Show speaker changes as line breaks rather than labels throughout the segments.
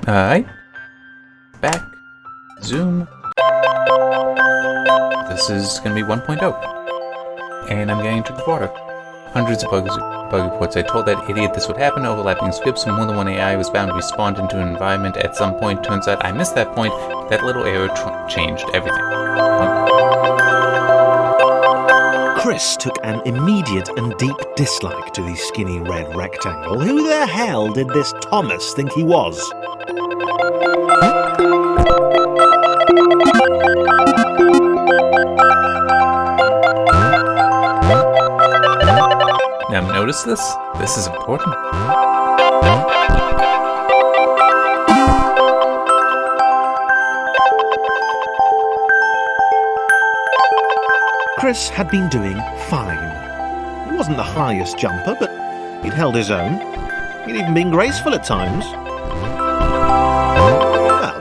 Alright. Back. Zoom. This is going to be 1.0. And I'm getting into the water. Hundreds of bug reports. I told that idiot this would happen. Overlapping scripts and more than one AI was bound to be spawned into an environment at some point. Turns out I missed that point. That little error changed everything.
Chris took an immediate and deep dislike to the skinny red rectangle. Who the hell did this Thomas think he was?
Now notice this? This is important.
Chris had been doing fine. He wasn't the highest jumper, but he'd held his own. He'd even been graceful at times. Well,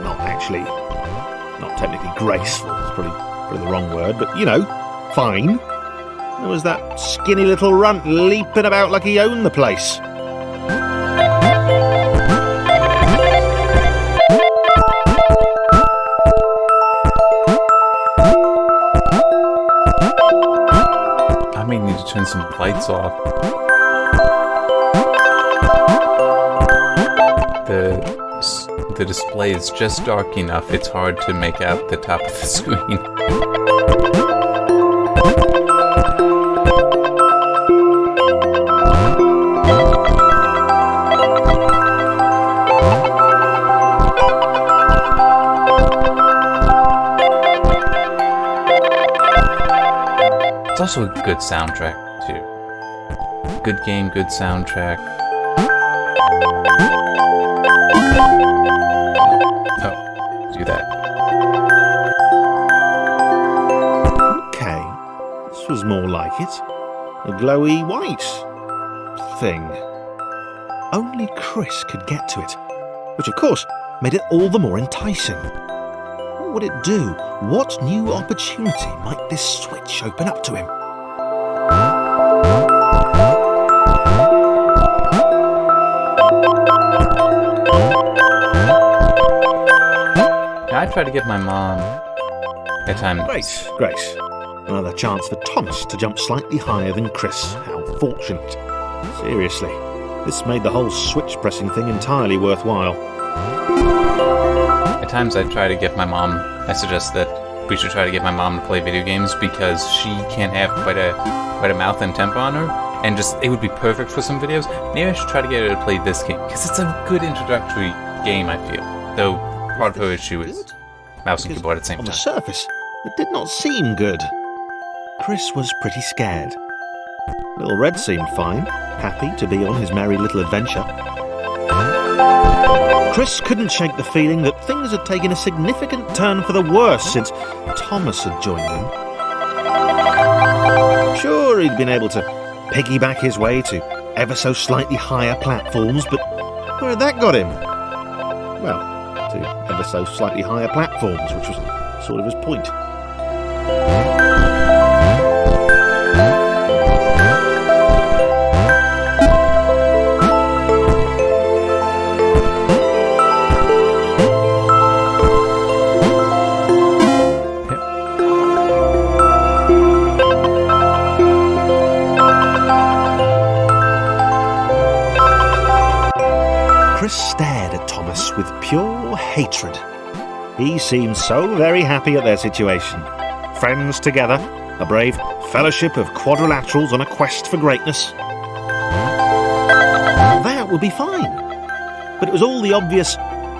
not technically graceful, it's probably the wrong word, but you know, fine. There was that skinny little runt leaping about like he owned the place.
I may need to turn some lights off. The display is just dark enough, it's hard to make out the top of the screen. It's also a good soundtrack, too. Good game, good soundtrack. Oh, do that.
Okay, this was more like it. A glowy white thing. Only Chris could get to it, which of course made it all the more enticing. What would it do? What new opportunity might this switch open up to him?
Now, I try to get my mom at times.
Great. Another chance for Thomas to jump slightly higher than Chris. How fortunate. Seriously, this made the whole switch pressing thing entirely worthwhile.
At times I try to get my mom, I suggest that we should try to get my mom to play video games because she can have quite a mouth and temper on her, and just, it would be perfect for some videos. Maybe I should try to get her to play this game, because it's a good introductory game, I feel. Though, part of her issue is mouse and keyboard at the same
On
time.
the surface, it did not seem good. Chris was pretty scared. Little Red seemed fine, happy to be on his merry little adventure. Chris couldn't shake the feeling that things had taken a significant turn for the worse since Thomas had joined him. Sure, he'd been able to piggyback his way to ever so slightly higher platforms, but where had that got him? Well, to ever so slightly higher platforms, which was sort of his point. Chris stared at Thomas with pure hatred. He seemed so very happy at their situation. Friends together, a brave fellowship of quadrilaterals on a quest for greatness. That would be fine. But it was all the obvious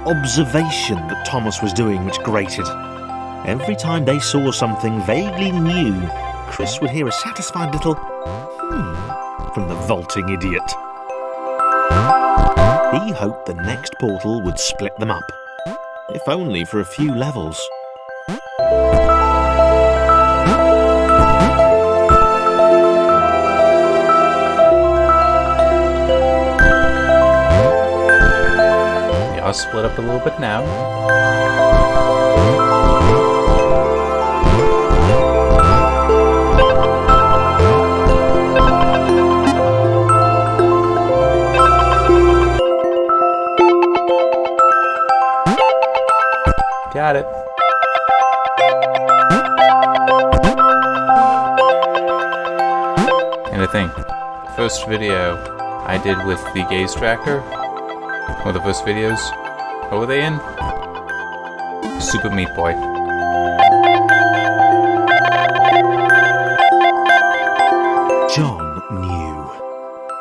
observation that Thomas was doing which grated. Every time they saw something vaguely new, Chris would hear a satisfied little from the vaulting idiot. He hoped the next portal would split them up, if only for a few levels.
They are split up a little bit now. got it. And I think the first video I did with the gaze tracker, one of the first videos, what were they in? Super Meat Boy.
John knew.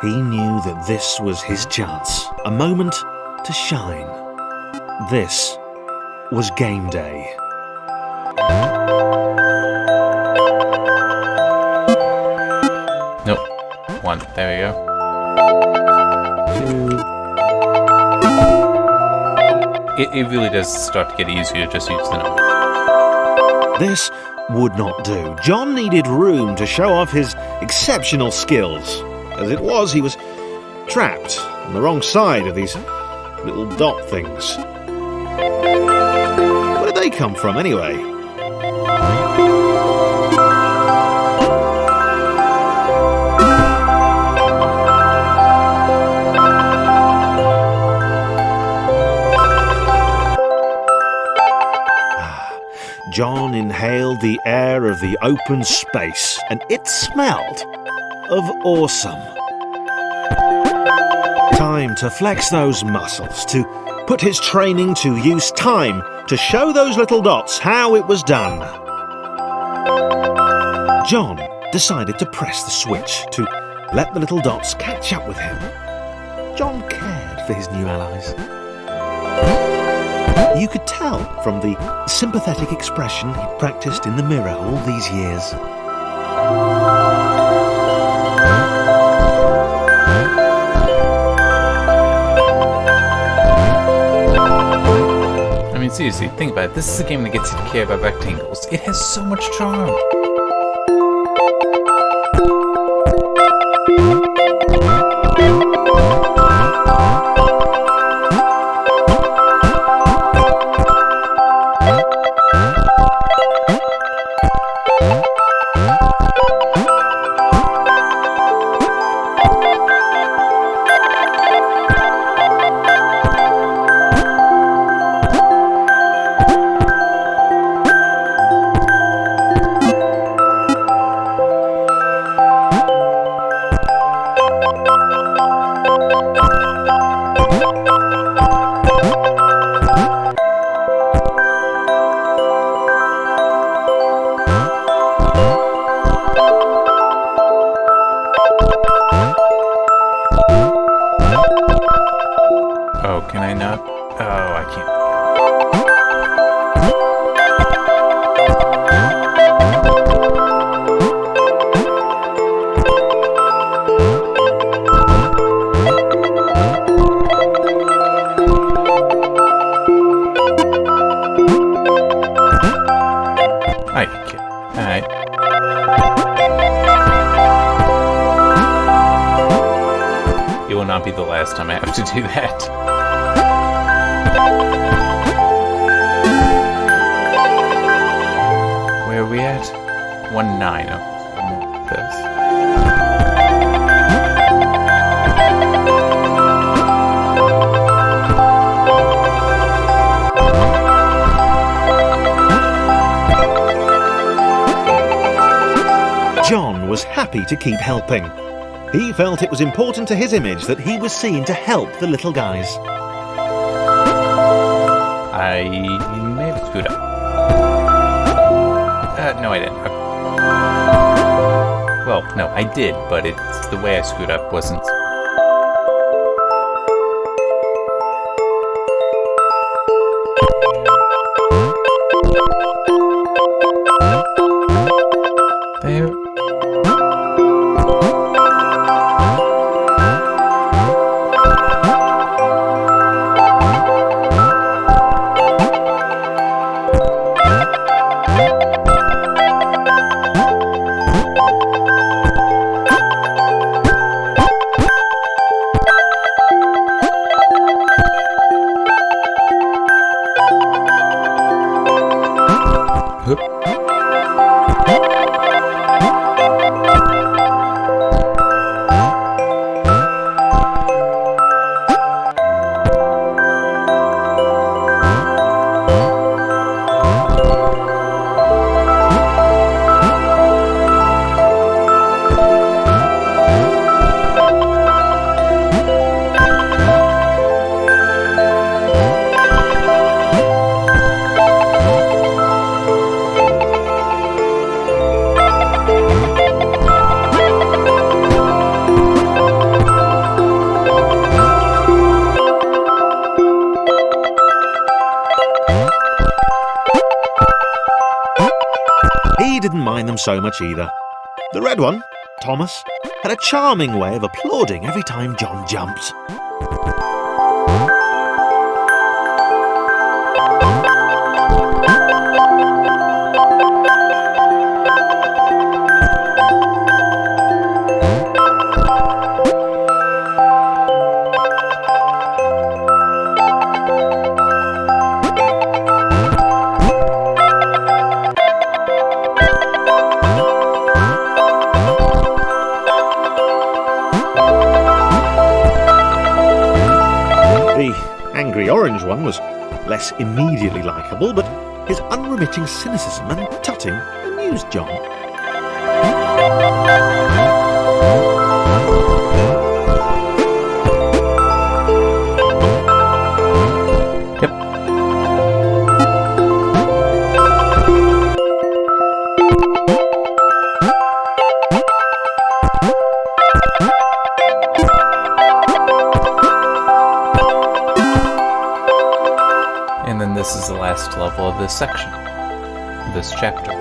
He knew that this was his chance, a moment to shine. This was game day.
Nope. 1. There we go. 2. It really does start to get easier, just use the number.
This would not do. John needed room to show off his exceptional skills. As it was, he was trapped on the wrong side of these little dot things. Where did they come from, anyway? John inhaled the air of the open space, and it smelled of awesome. Time to flex those muscles, to put his training to use, time to show those little dots how it was done. John decided to press the switch to let the little dots catch up with him. John cared for his new allies. You could tell from the sympathetic expression he practiced in the mirror all these years.
I mean, seriously, think about it. This is a game that gets you to care about rectangles. It has so much charm. Oh, can I not? Oh, I can't. I can't. Alright. It will not be the last time I have to do that. Where are we at? 1-9. Oh, this.
John was happy to keep helping. He felt it was important to his image that he was seen to help the little guys.
I may have screwed up. No, I didn't. Okay. Well, no, I did, but it's the way I screwed up wasn't. There.
them so much either. The red one, Thomas, had a charming way of applauding every time John jumped. The orange one was less immediately likeable, but his unremitting cynicism and tutting amused John.
Yep. And then this is the last level of this section, this chapter.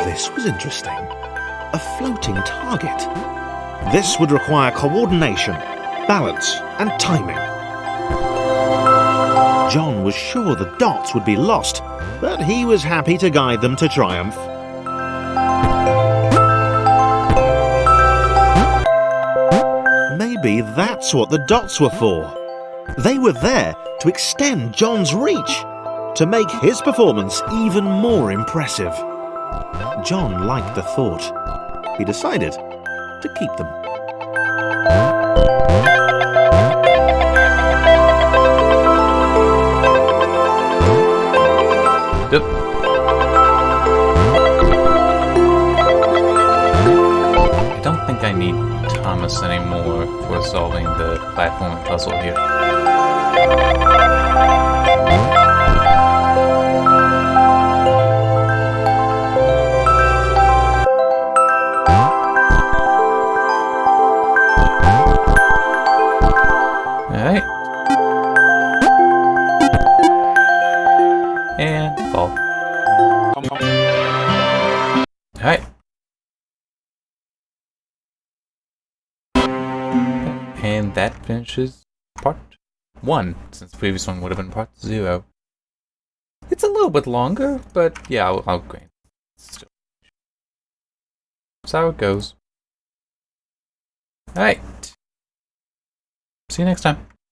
This was interesting. A floating target. This would require coordination, balance, and timing. John was sure the dots would be lost, but he was happy to guide them to triumph. Maybe that's what the dots were for. They were there to extend John's reach, to make his performance even more impressive. John liked the thought. He decided to keep them.
Yep. I don't think I need Thomas anymore for solving the platform puzzle here. Alright. And fall. Alright. And that finishes part 1, since the previous one would have been part 0. It's a little bit longer, but yeah, I'll grant. Still. That's how it goes. Alright. See you next time.